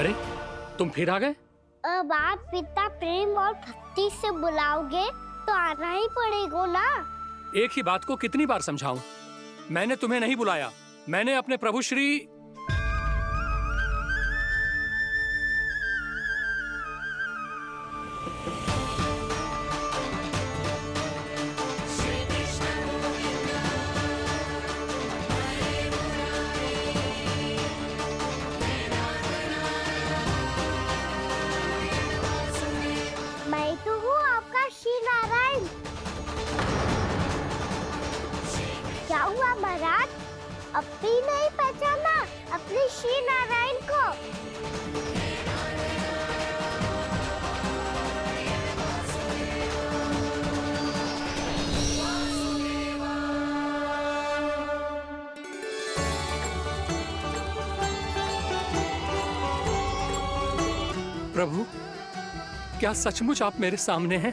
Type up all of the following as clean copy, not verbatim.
अरे तुम फिर आ गए? अब आप इतना प्रेम और भक्ति से बुलाओगे तो आना ही पड़ेगा ना। एक ही बात को कितनी बार समझाऊं? मैंने तुम्हें नहीं बुलाया, मैंने अपने प्रभु श्री मैं तो हूँ आपका श्री नारायण। क्या हुआ महाराज, अब भी नहीं पहचाना अपने श्री नारायण को? प्रभु, क्या सचमुच आप मेरे सामने हैं?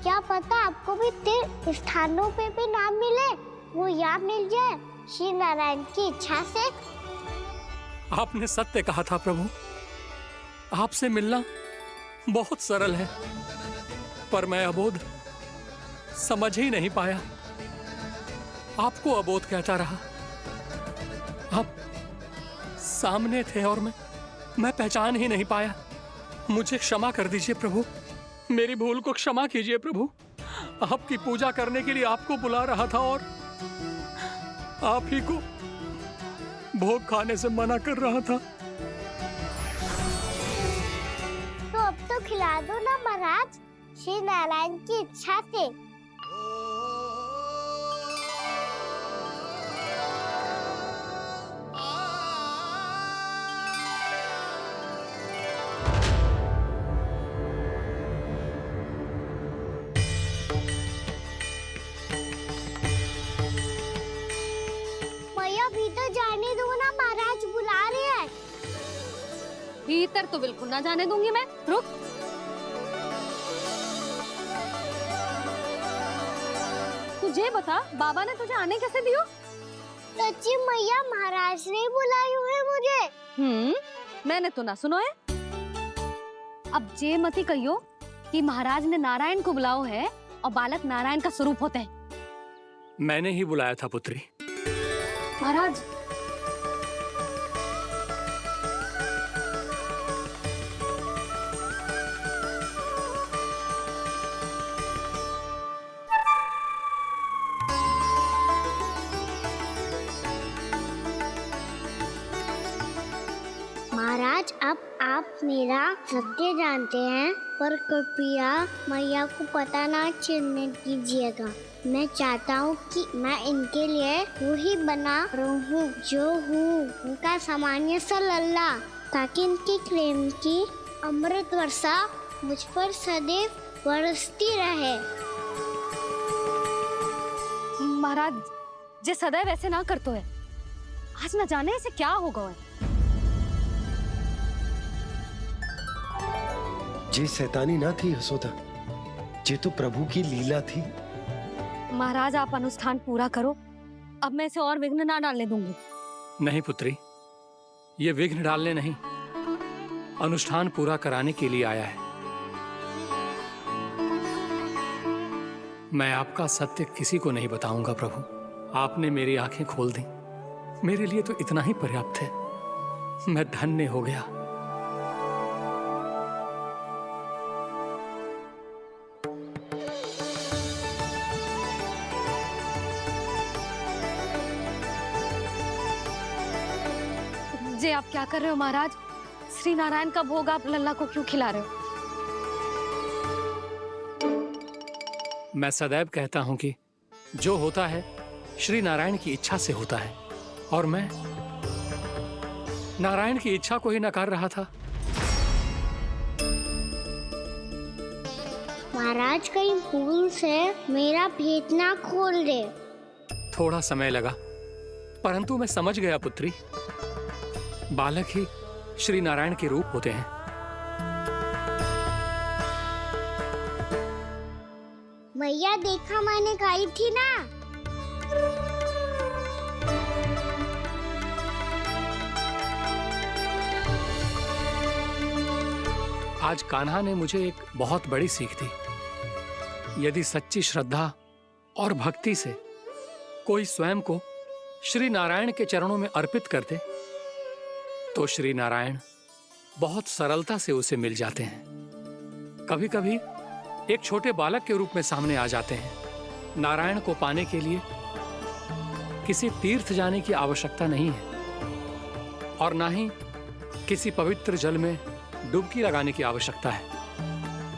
क्या पता आपको भी तीर्थ स्थानों पे भी नाम मिले, वो यहाँ मिल जाए श्री नारायण की इच्छा से। आपने सत्य कहा था प्रभु, आपसे मिलना बहुत सरल है, पर मैं अबोध समझ ही नहीं पाया। आपको अबोध कहता रहा। आप सामने थे और मैं पहचान ही नहीं पाया। मुझे क्षमा कर दीजिए प्रभु, मेरी भूल को क्षमा कीजिए प्रभु। आपकी पूजा करने के लिए आपको बुला रहा था और आप ही को भोग खाने से मना कर रहा था। तो अब तो खिला दो ना महाराज, श्री नारायण की इच्छा से। भीतर जाने दो ना, महाराज बुला रहे हैं। भीतर तो बिल्कुल ना जाने दूंगी मैं। रुक। तुझे बता, बाबा ने तुझे आने कैसे दियो? सच्ची मैया, महाराज ने बुलाई हुई मुझे। मैंने तो ना सुनो है। अब जे मती कहियो कि महाराज ने नारायण को बुलाओ है और बालक नारायण का स्वरूप होते हैं। मैंने ही बुलाया था पुत्री। महाराज, महाराज, अब आप मेरा सत्य जानते हैं, पर कृपया मैया को पता ना चलने दीजिएगा। मैं चाहता हूँ कि मैं इनके लिए वही बना रहूँ जो हूँ, उनका सामान्य सा लल्ला, ताकि इनके प्रेम की अमृत वर्षा मुझ पर सदैव बरसती रहे। महाराज, जे सदैव ऐसे ना करतो है, आज न जाने इसे क्या होगा है। जे शैतानी ना थी यशोदा, जे तो प्रभु की लीला थी। महाराज, आप अनुष्ठान पूरा करो, अब मैं इसे और विघ्न ना डालने दूंगी। नहीं पुत्री, ये विघ्न डालने नहीं, अनुष्ठान पूरा कराने के लिए आया है। मैं आपका सत्य किसी को नहीं बताऊंगा प्रभु। आपने मेरी आंखें खोल दी, मेरे लिए तो इतना ही पर्याप्त है। मैं धन्य हो गया। जे आप क्या कर रहे हो महाराज? श्री नारायण का भोग आप लल्ला को क्यों खिला रहे हो? मैं सदैव कहता हूं कि जो होता है श्री नारायण की इच्छा से होता है, और मैं नारायण की इच्छा को ही नकार रहा था। महाराज, कहीं भूल से मेरा भेद ना खोल दे। थोड़ा समय लगा, परंतु मैं समझ गया पुत्री। बालक ही श्री नारायण के रूप होते हैं। मैया, देखा मैंने कही थी ना। आज कान्हा ने मुझे एक बहुत बड़ी सीख दी। यदि सच्ची श्रद्धा और भक्ति से कोई स्वयं को श्री नारायण के चरणों में अर्पित कर दे तो श्री नारायण बहुत सरलता से उसे मिल जाते हैं। कभी कभी एक छोटे बालक के रूप में सामने आ जाते हैं। नारायण को पाने के लिए किसी तीर्थ जाने की आवश्यकता नहीं है और ना ही किसी पवित्र जल में डुबकी लगाने की आवश्यकता है।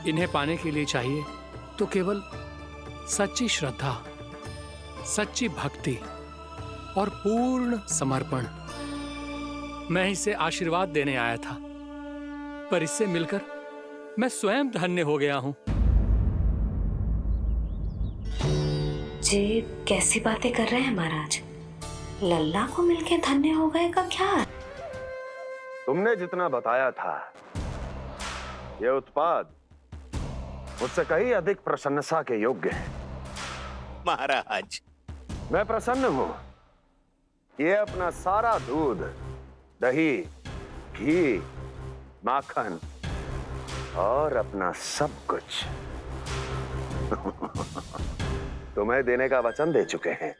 इन्हें पाने के लिए चाहिए तो केवल सच्ची श्रद्धा, सच्ची भक्ति और पूर्ण समर्पण। मैं इसे आशीर्वाद देने आया था, पर इससे मिलकर मैं स्वयं धन्य हो गया हूं। जी कैसी बातें कर रहे हैं महाराज? लल्ला को मिलके धन्य हो गए का क्या? तुमने जितना बताया था, ये उत्पाद मुझसे कहीं अधिक प्रशंसा के योग्य है। महाराज, मैं प्रसन्न हूं। ये अपना सारा दूध, दही, घी, माखन और अपना सब कुछ तुम्हें देने का वचन दे चुके हैं।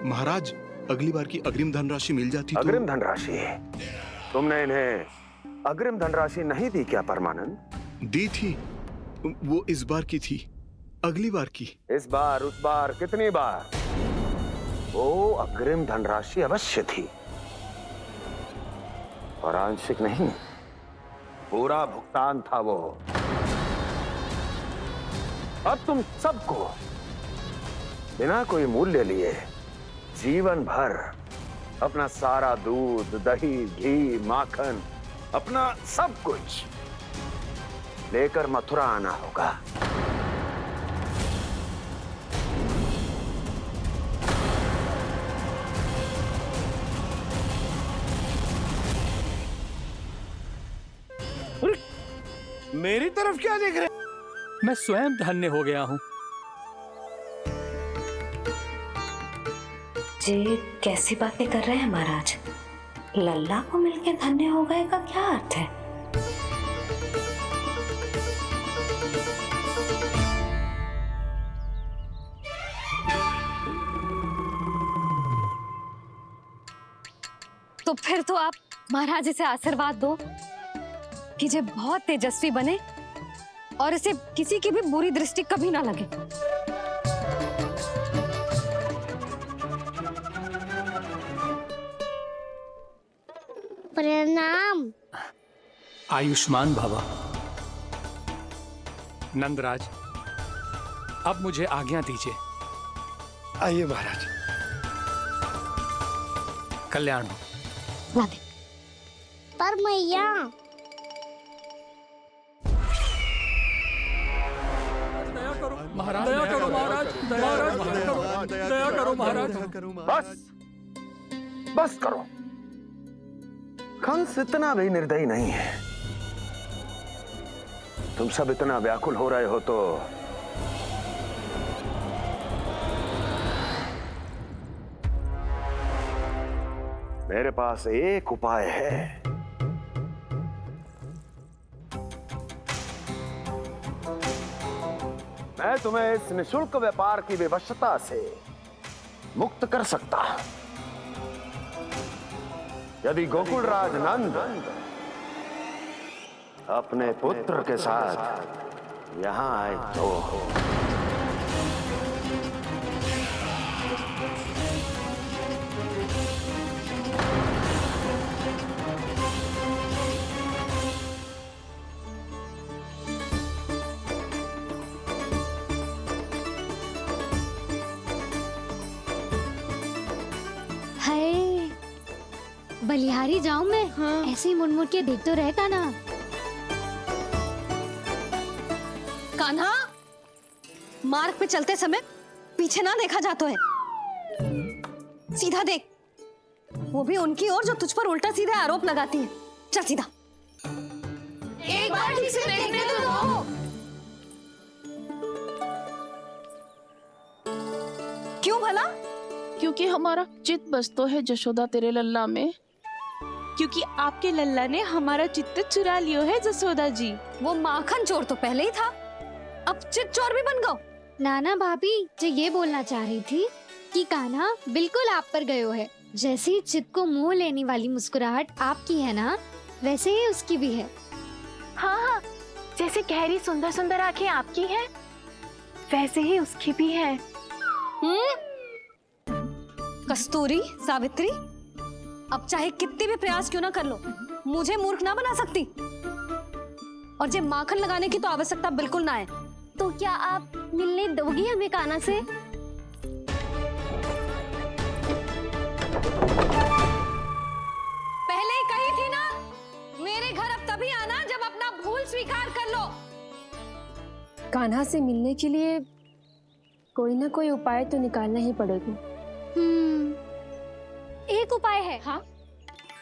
महाराज, अगली बार की अग्रिम धनराशि मिल जाती तो। अग्रिम धनराशि? तुमने इन्हें अग्रिम धनराशि नहीं दी क्या परमानंद? दी थी, वो इस बार की थी, अगली बार की। इस बार, उस बार, कितनी बार? वो अग्रिम धनराशि अवश्य थी और आंशिक नहीं, पूरा भुगतान था वो। अब तुम सबको बिना कोई मूल्य लिए जीवन भर अपना सारा दूध, दही, घी, माखन, अपना सब कुछ लेकर मथुरा आना होगा। मेरी तरफ क्या देख रहे? मैं स्वयं धन्य हो गया हूं। जी कैसी बातें कर रहे हैं महाराज? लल्ला को मिलके धन्य हो गए का क्या अर्थ है? तो फिर तो आप महाराज इसे आशीर्वाद दो कि ये बहुत तेजस्वी बने और इसे किसी की भी बुरी दृष्टि कभी ना लगे। प्रणाम। आयुष्मान भव। नंदराज, अब मुझे आज्ञा दीजिए। आइए महाराज। कल्याण हो। राधे। पर मैया, महाराज दया करो, महाराज दया करो, महाराज। बस बस करो। कंस इतना भी निर्दयी नहीं है। तुम सब इतना व्याकुल हो रहे हो तो मेरे पास एक उपाय है। मैं तुम्हें इस निशुल्क व्यापार की विवशता से मुक्त कर सकता। यदि गोकुलराज नंद अपने पुत्र के साथ यहां आए तो। हाय, बलिहारी जाऊं मैं? हाँ। ऐसे ही मुड़ के देख तो रहता ना। कान्हा, मार्ग पे चलते समय पीछे ना देखा जाता है, सीधा देख। वो भी उनकी ओर जो तुझ पर उल्टा सीधा आरोप लगाती है। चल सीधा। एक बार ठीक से देखने तो दो। क्यों भला? क्योंकि हमारा चित बसतो है जशोदा तेरे लल्ला में। क्योंकि आपके लल्ला ने हमारा चित्त चुरा लियो है जसोदा जी। वो माखन चोर तो पहले ही था, अब चित चोर भी बन गो। नाना भाभी जो ये बोलना चाह रही थी कि कान्हा बिल्कुल आप पर गयो है। जैसे ही चित को मोह लेने वाली मुस्कुराहट आपकी है ना, वैसे ही उसकी भी है। हाँ हाँ, जैसे गहरी सुंदर सुंदर आंखें आपकी हैं, वैसे ही उसकी भी है। कस्तूरी, सावित्री, अब चाहे कितने भी प्रयास क्यों ना कर लो, मुझे मूर्ख ना बना सकती। और जे माखन लगाने की तो आवश्यकता बिल्कुल ना है। तो क्या आप मिलने दोगी हमें कान्हा से? पहले ही कही थी ना, मेरे घर अब तभी आना जब अपना भूल स्वीकार कर लो। कान्हा से मिलने के लिए कोई ना कोई उपाय तो निकालना ही पड़ेगा। एक उपाय है। हाँ?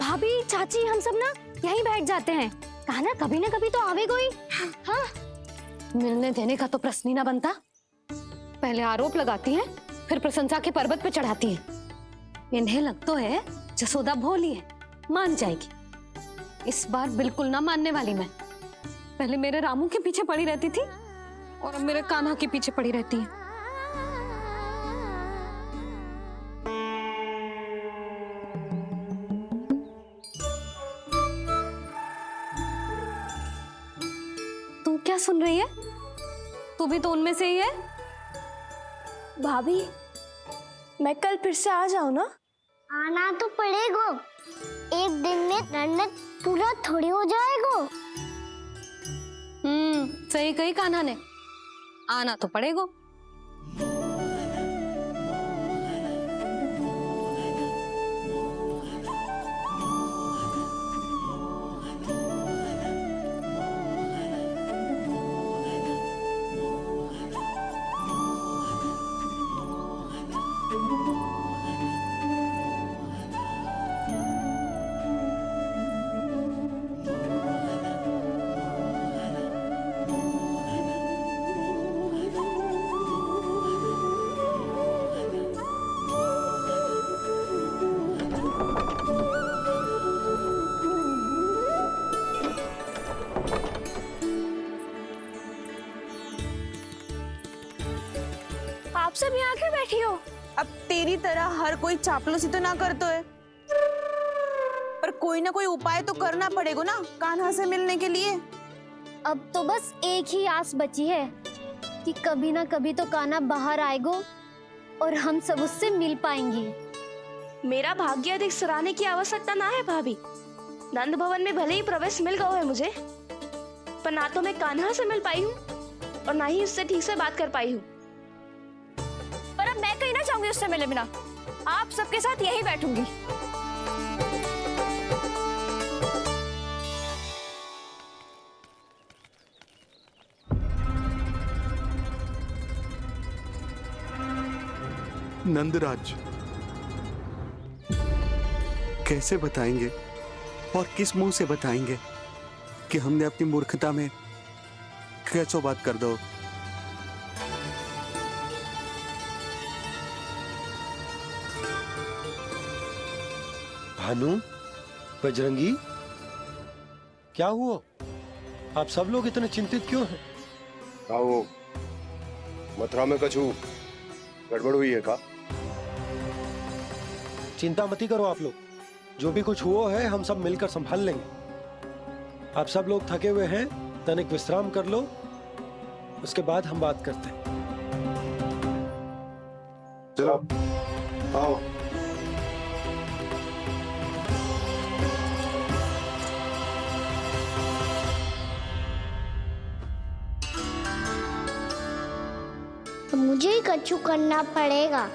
भाभी, चाची, हम सब ना यहीं बैठ जाते हैं। कान्हा कभी ना कभी तो आवेगा ही। हाँ, मिलने देने का तो प्रश्न ही ना बनता। पहले आरोप लगाती हैं, फिर प्रशंसा के पर्वत पे चढ़ाती हैं। इन्हें लगता है जसोदा भोली है, मान जाएगी। इस बार बिल्कुल ना मानने वाली मैं। पहले मेरे रामू के पीछे पड़ी रहती थी और अब मेरे कान्हा के पीछे पड़ी रहती है। तू क्या सुन रही है? तू भी तो उनमें से ही है। भाभी, मैं कल फिर से आ जाऊं ना? आना तो पड़ेगा। एक दिन में रन्नत पूरा थोड़ी हो जाएगा। सही कही कान्हा ने, आना तो पड़ेगा। आप सब यहाँ क्यों बैठी हो? अब तेरी तरह हर कोई चापलूसी तो ना करतो है, पर कोई ना कोई उपाय तो करना पड़ेगा ना कान्हा से मिलने के लिए। अब तो बस एक ही आस बची है कि कभी ना कभी तो कान्हा बाहर आएगा और हम सब उससे मिल पाएंगे। मेरा भाग्य अधिक सराहने की आवश्यकता ना है भाभी। नंद भवन में भले ही प्रवेश मिल गया है मुझे, पर ना तो मैं कान्हा से मिल पाई हूँ और ना ही उससे ठीक से बात कर पाई हूँ। पर अब मैं कहीं ना चाहूंगी उससे मिले बिना। आप सबके साथ यहीं बैठूंगी। नंदराज, कैसे बताएंगे और किस मुंह से बताएंगे कि हमने अपनी मूर्खता में कैसो बात कर दो। भानु, बजरंगी, क्या हुआ? आप सब लोग इतने चिंतित क्यों हैं? आओ, मथुरा में कछु गड़बड़ हुई है का? चिंता मत ही करो आप लोग। जो भी कुछ हुआ है हम सब मिलकर संभाल लेंगे। आप सब लोग थके हुए हैं, तनिक विश्राम कर लो, उसके बाद हम बात करते हैं। चलो, आओ। तो मुझे ही कछु करना पड़ेगा।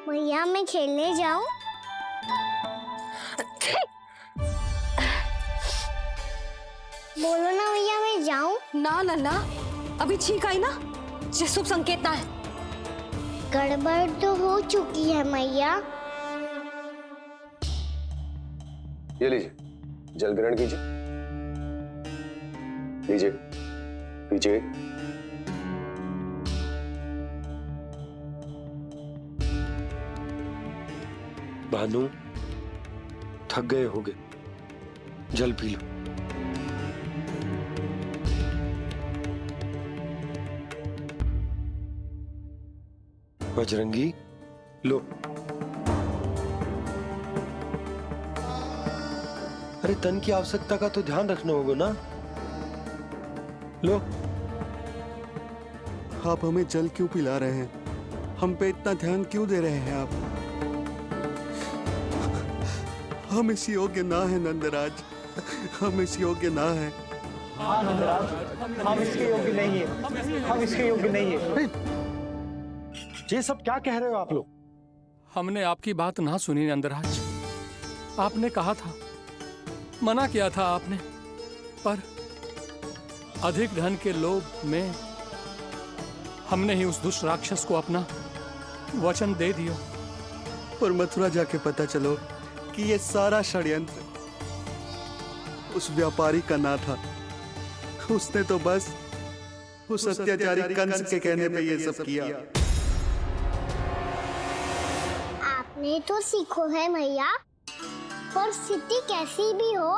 मैया, मैं खेलने जाऊं? बोलो ना मैया, मैं जाऊं? ना लल्ला, अभी छींक आई ना, ये शुभ संकेत ना है। गड़बड़ तो हो चुकी है मैया। ये लीजिए, जल ग्रहण कीजिए। लीजिए, पीछे। भानु, थक गए होगे, जल पी लो। बजरंगी, लो। अरे तन की आवश्यकता का तो ध्यान रखना होगा ना। लो। आप हमें जल क्यों पिला रहे हैं? हम पे इतना ध्यान क्यों दे रहे हैं आप? हम इस योग्य ना है नंदराज, हम इस योग्य ना है। हाँ नंदराज, हम इसके योग्य नहीं है, हम इसके योग्य नहीं है। ये सब क्या कह रहे हो आप लोग? हमने आपकी बात ना सुनी नंदराज। आपने कहा था, मना किया था आपने, पर अधिक धन के लोभ में हमने ही उस दुष्ट राक्षस को अपना वचन दे दिया। पर मथुरा जाके पता चलो कि ये सारा षड्यंत्र उस व्यापारी का ना था। उसने तो बस उस अत्याचारी कंस के कहने पे ये सब किया। आपने तो सीखो है भैया, पर स्थिति कैसी भी हो,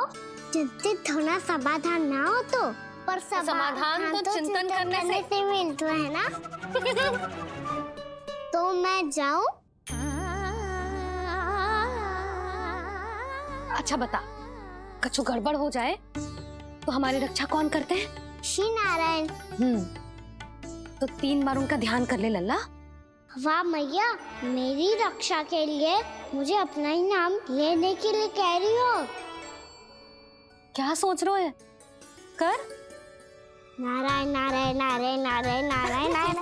चिंतित होना समाधान ना हो तो, पर समाधान तो चिंतन करने से मिलता है ना। तो मैं जाऊं? अच्छा बता, कछु गड़बड़ हो जाए तो हमारी रक्षा कौन करते हैं? श्री नारायण। तो 3 बार उनका ध्यान कर ले लल्ला। वाह मैया, मेरी रक्षा के लिए मुझे अपना ही नाम लेने के लिए कह रही हो? क्या सोच रहे हो? कर। नारायण नारायण नारायण नारायण नारायण नारायण।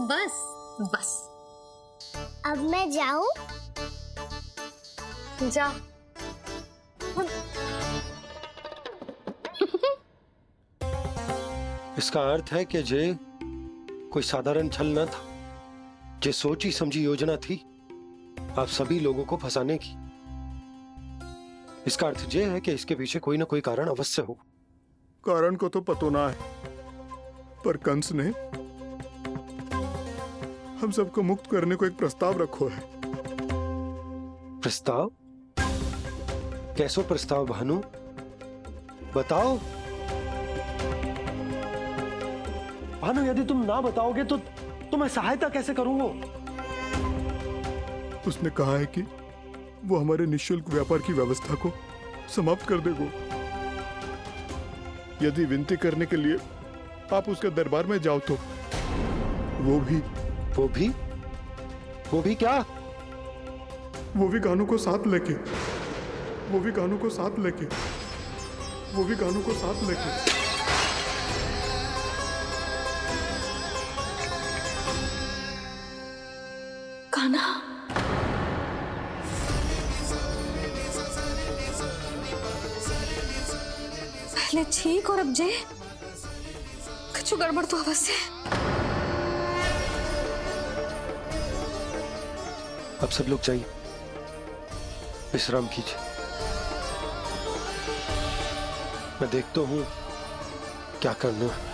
बस बस। अब मैं जाऊं? जा। इसका अर्थ है कि जे कोई साधारण छल न था, जे सोची समझी योजना थी आप सभी लोगों को फंसाने की। इसका अर्थ ये है कि इसके पीछे कोई ना कोई कारण अवश्य हो। कारण को तो पतो ना है, पर कंस ने हम सबको मुक्त करने को एक प्रस्ताव रखो है। प्रस्ताव? कैसो प्रस्ताव भानु, बताओ। भानु, यदि तुम ना बताओगे तो मैं सहायता कैसे करूंगा? उसने कहा है कि वो हमारे निःशुल्क व्यापार की व्यवस्था को समाप्त कर देगा यदि विनती करने के लिए आप उसके दरबार में जाओ तो। वो भी क्या? वो भी गानों को साथ लेके, वो भी गानों को साथ लेके, वो भी गानों को साथ लेके। कान्हा, पहले ठीक और अब जे कछु गड़बड़ तो अवश्य। अब सब लोग जाइए, विश्राम कीजिए। मैं देखता हूं क्या करना है।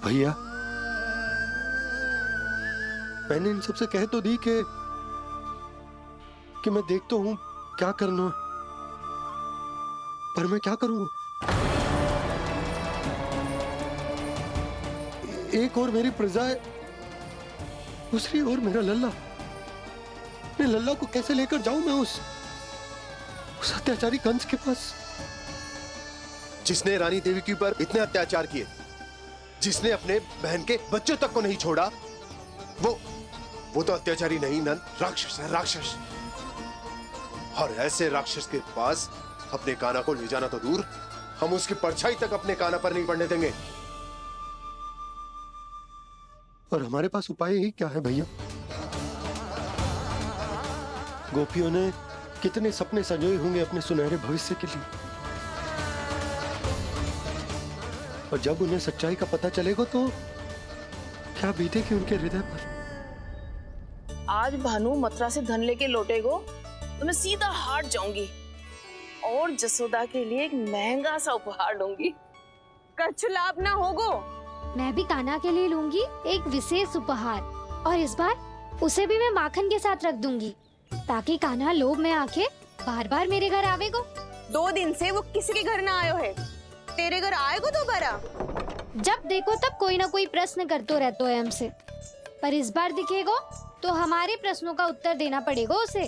भैया, मैंने इन सबसे कह तो दी कि मैं देखता हूं क्या करना है, पर मैं क्या करूंगा? एक और मेरी प्रजा है, दूसरी ओर मेरा लल्ला। मैं लल्ला को कैसे लेकर जाऊं मैं उस अत्याचारी कंस के पास, जिसने रानी देवी के ऊपर इतने अत्याचार किए, जिसने अपने बहन के बच्चों तक को नहीं छोड़ा, वो तो अत्याचारी नहीं नंद, राक्षस है, राक्षस। और ऐसे राक्षस के पास अपने कान्हा को ले जाना तो दूर, हम उसकी परछाई तक अपने कान्हा पर नहीं पड़ने देंगे। और हमारे पास उपाय ही क्या है भैया? गोपियों ने कितने सपने सजोए होंगे अपने सुनहरे भविष्य के लिए, और जब उन्हें सच्चाई का पता चलेगा तो क्या बीतेगी उनके हृदय पर? आज भानु मथुरा से धन लेके लौटेगो तो मैं सीधा हाट जाऊंगी और जसोदा के लिए एक महंगा सा उपहार लूंगी। कछु लाभ ना होगो। मैं भी कान्हा के लिए लूंगी एक विशेष उपहार, और इस बार उसे भी मैं माखन के साथ रख दूंगी ताकि कान्हा लोभ में आके बार बार मेरे घर आवेगो। 2 दिन से वो किसी के घर ना आयो है, तेरे घर आएगो दोबारा? जब देखो तब कोई ना कोई प्रश्न करते रहते है हमसे, पर इस बार दिखेगो तो हमारे प्रश्नों का उत्तर देना पड़ेगा उसे।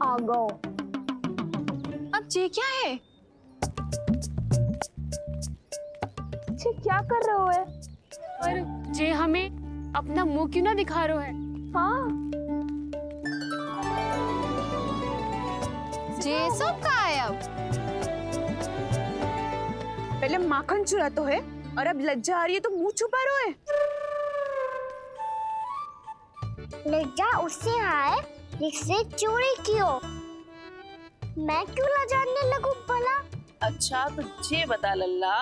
आ गो। अब ये क्या है? ये क्या कर रहे हो है? पर जे हमें अपना मुंह क्यों ना दिखा रहे है? हाँ, जे सब का है अब? पहले माखन चुरा तो है और अब लज्जा आ रही है तो मुंह छुपा रहे है। लज्जा उससे है जिससे चोरी की हो। मैं क्यों लजाने लगूं भला? अच्छा तो ये बता लल्ला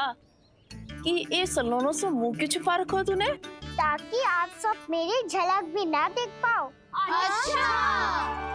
कि ये सलोनों से मुंह क्यों छुपा रखो तूने? ताकि आप सब मेरी झलक भी ना देख पाओ। अच्छा।